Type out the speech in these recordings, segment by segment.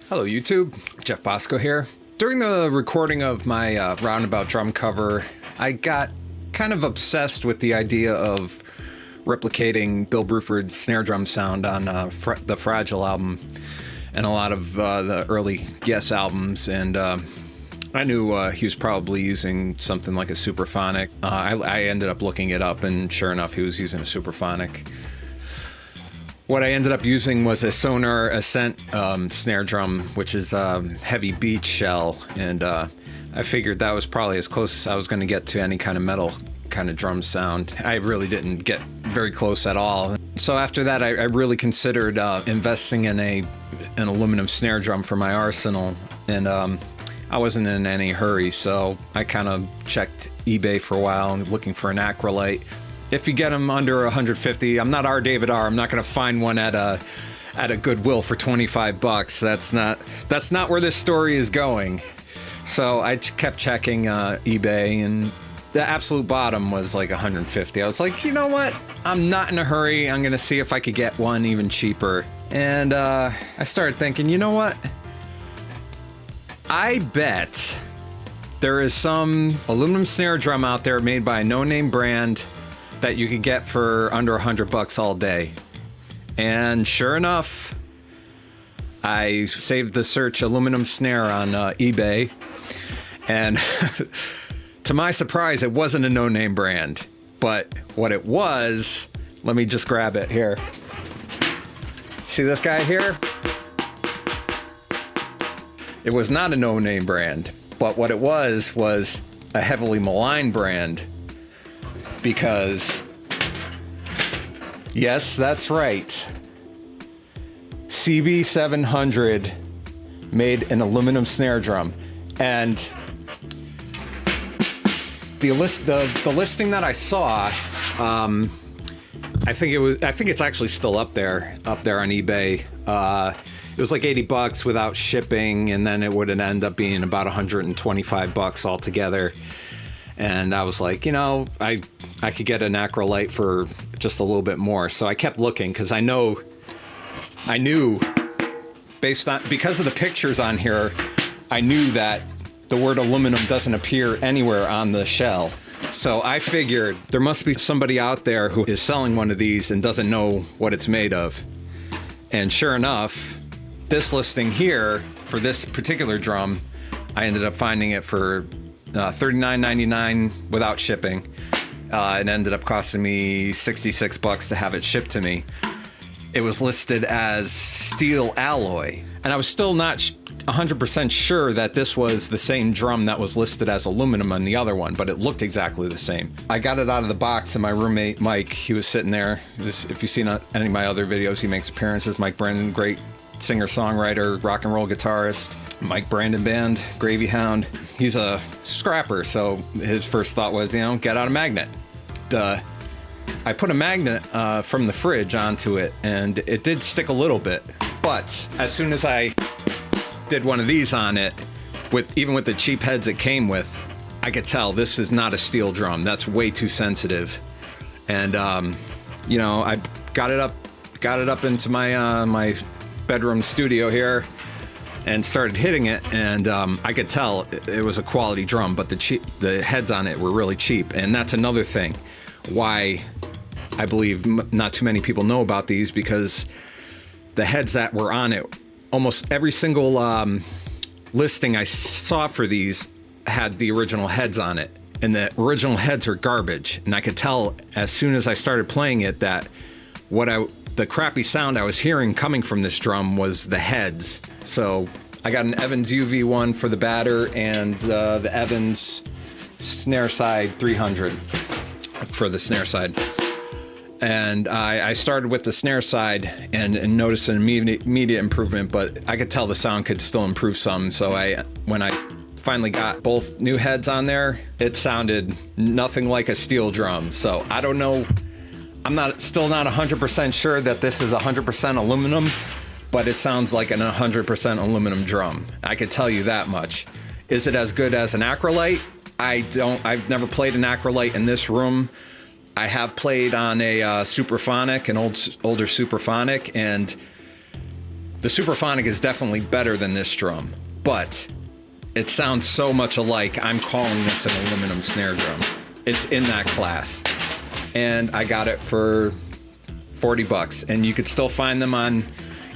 Hello YouTube, Jeff Bosco here. During the recording of my Roundabout drum cover, I got kind of obsessed with the idea of replicating Bill Bruford's snare drum sound on the Fragile album and a lot of the early Yes albums, and I knew he was probably using something like a Superphonic. I ended up looking it up, and sure enough, he was using a Superphonic. What I ended up using was a Sonar Ascent snare drum, which is a heavy beach shell, and I figured that was probably as close as I was going to get to any kind of metal kind of drum sound. I really didn't get very close at all. So after that, I really considered investing in an aluminum snare drum for my arsenal, and I wasn't in any hurry, so I kind of checked eBay for a while and looking for an Acrolite. If you get them under 150, I'm not R. David R. I'm not going to find one at a Goodwill for 25 bucks. That's not where this story is going. So I kept checking eBay, and the absolute bottom was like 150. I was like, you know what? I'm not in a hurry. I'm going to see if I could get one even cheaper. And I started thinking, you know what? I bet there is some aluminum snare drum out there made by a no-name brand that you could get for under 100 bucks all day. And sure enough, I saved the search aluminum snare on eBay, and to my surprise, it wasn't a no-name brand. But what it was, let me just grab it here. See this guy here? It was not a no-name brand, but what it was a heavily maligned brand. Because, yes, that's right, CB700 made an aluminum snare drum, and the listing that I saw, I think it's actually still up there on eBay. It was like 80 bucks without shipping, and then it would end up being about 125 bucks altogether. And I was like, you know, I could get an Acrolite for just a little bit more. So I kept looking because I knew because of the pictures on here, I knew that the word aluminum doesn't appear anywhere on the shell. So I figured there must be somebody out there who is selling one of these and doesn't know what it's made of. And sure enough, this listing here for this particular drum, I ended up finding it for $39.99 without shipping. It ended up costing me 66 bucks to have it shipped to me. It was listed as steel alloy, and I was still not 100% sure that this was the same drum that was listed as aluminum on the other one, but it looked exactly the same. I got it out of the box, and my roommate Mike, he was sitting there. If you've seen any of my other videos, he makes appearances. Mike Brennan, great singer-songwriter, rock and roll guitarist. Mike Brandon Band, Gravy Hound. He's a scrapper, so his first thought was, you know, get out a magnet. I put a magnet from the fridge onto it, and it did stick a little bit. But as soon as I did one of these on it, even with the cheap heads it came with, I could tell this is not a steel drum. That's way too sensitive. And you know, I got it up into my my bedroom studio here, and started hitting it, and I could tell it was a quality drum, but the heads on it were really cheap. And that's another thing why I believe not too many people know about these, because the heads that were on it, almost every single listing I saw for these had the original heads on it, and the original heads are garbage. And I could tell as soon as I started playing it that the crappy sound I was hearing coming from this drum was the heads. So I got an Evans UV1 for the batter, and the Evans snare side 300 for the snare side. And I started with the snare side and noticed an immediate improvement, but I could tell the sound could still improve some. So when I finally got both new heads on there, it sounded nothing like a steel drum. So I don't know. I'm still not 100% sure that this is 100% aluminum, but it sounds like an 100% aluminum drum. I could tell you that much. Is it as good as an Acrolite? I've never played an Acrolite in this room. I have played on a Superphonic, an older Superphonic, and The Superphonic is definitely better than this drum, but it sounds so much alike. I'm calling this an aluminum snare drum. It's in that class. And I got it for $40, and you could still find them on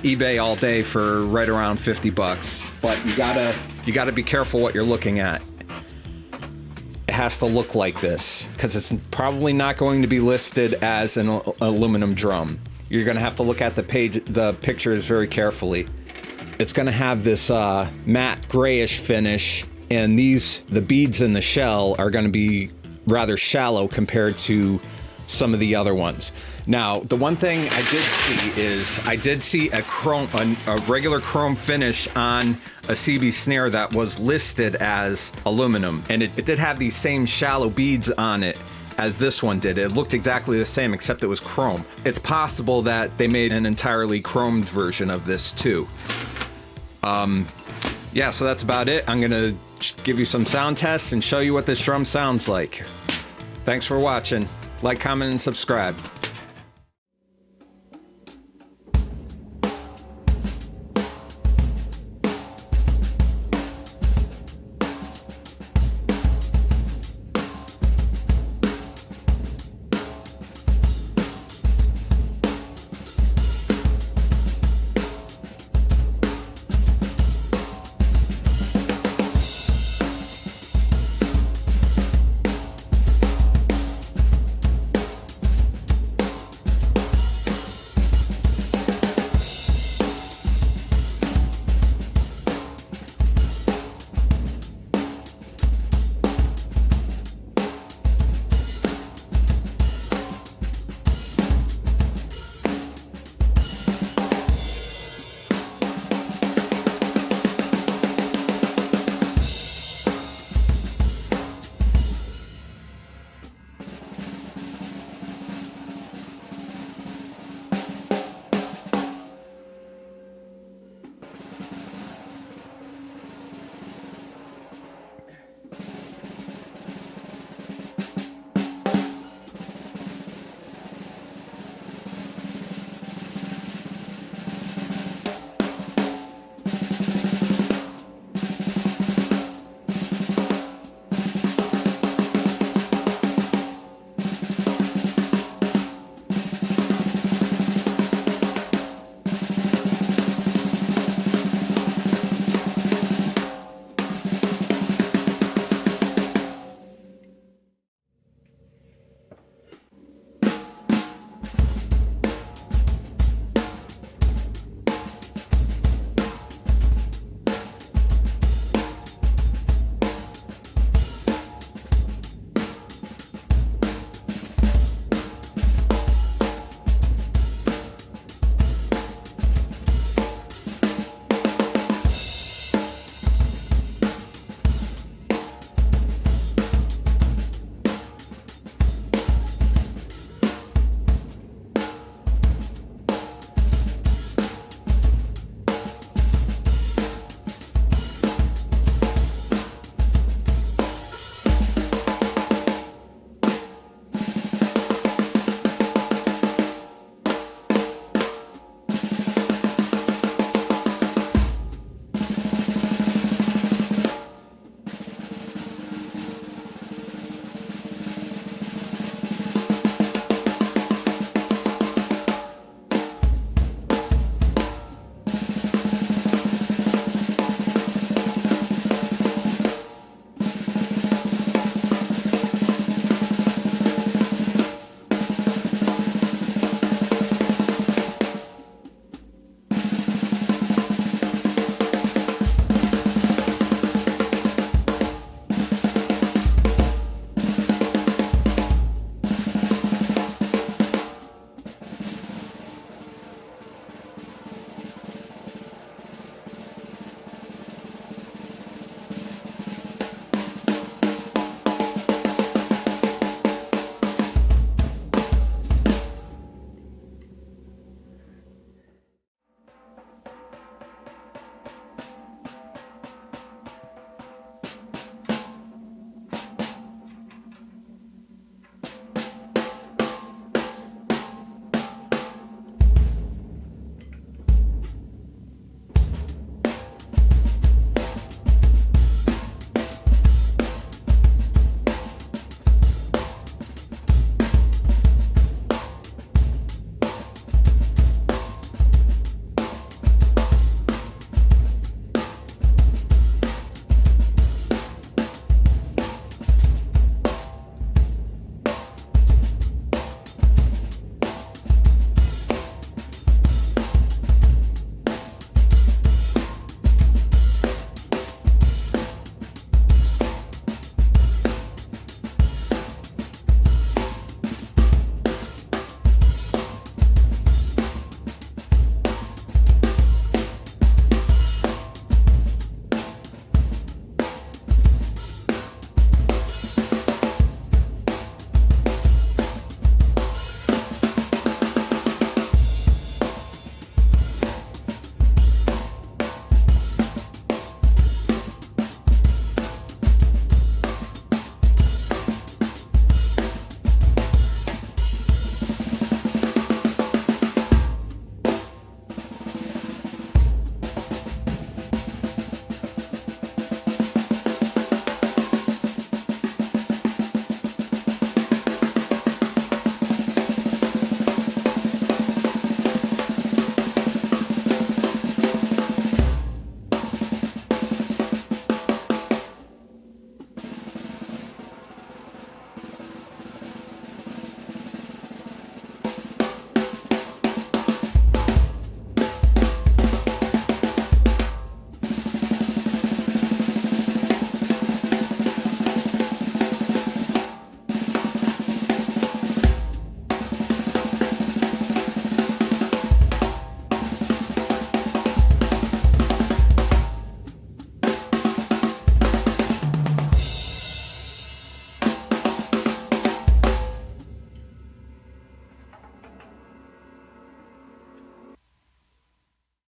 eBay all day for right around $50. But you gotta be careful what you're looking at. It has to look like this, because it's probably not going to be listed as an aluminum drum. You're gonna have to look at the pictures very carefully. It's gonna have this matte grayish finish, and the beads in the shell are gonna be rather shallow compared to some of the other ones. Now, the one thing I did see a regular chrome finish on a CB snare that was listed as aluminum, and it did have these same shallow beads on it as this one did. It looked exactly the same, except it was chrome. It's possible that they made an entirely chromed version of this too. Yeah, so that's about it. I'm gonna give you some sound tests and show you what this drum sounds like. Thanks for watching. Like, comment, and subscribe.